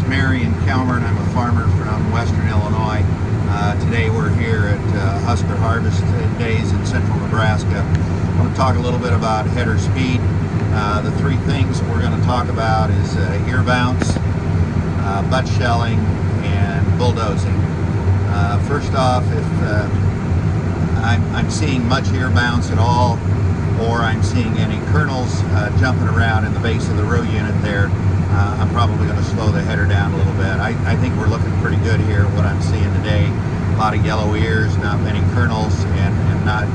Marion Calmer, and I'm a farmer from Western Illinois. Today we're here at Husker Harvest Days in central Nebraska. I want to talk a little bit about header speed. The three things we're going to talk about is ear bounce, butt shelling, and bulldozing. First off, if I'm seeing much ear bounce at all, or I'm seeing any kernels jumping around in the base of the row unit there, I'm probably going to slow the header down a little bit. I think we're looking pretty good here, what I'm seeing today. A lot of yellow ears, not many kernels, and not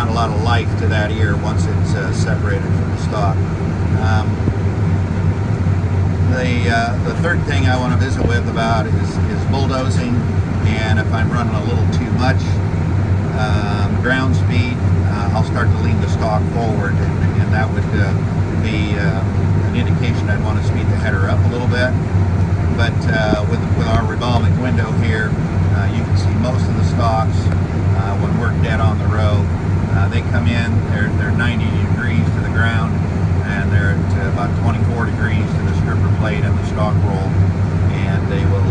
a lot of life to that ear once it's separated from the stalk. The third thing I want to visit with about is bulldozing, and if I'm running a little too much ground speed, I'll start to lean the stalk forward, and that would be an indication I'd want to speed the header up a little bit. But with our revolving window here, you can see most of the stalks when we're dead on the row. They come in, they're 90 degrees to the ground, and they're at about 24 degrees to the stripper plate and the stalk roll, and they will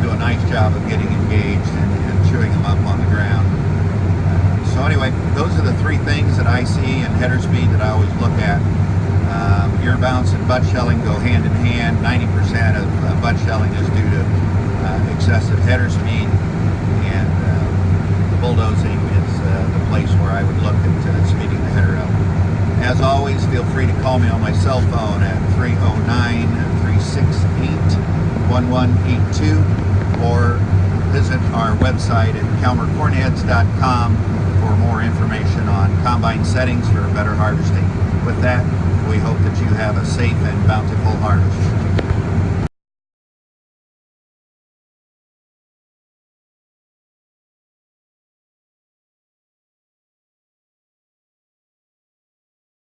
do a nice job of getting engaged and chewing them up on the ground. So anyway, those are the three things that I see in header speed that I always look at. Ear bounce and butt shelling go hand in hand. 90% of butt shelling is due to excessive header speed, and the bulldozing is the place where I would look at speeding the header up. As always, feel free to call me on my cell phone at 309-368-1182, or visit our website at calmercornheads.com for more information on combine settings for better harvesting. With that, we hope that you have a safe and bountiful harvest.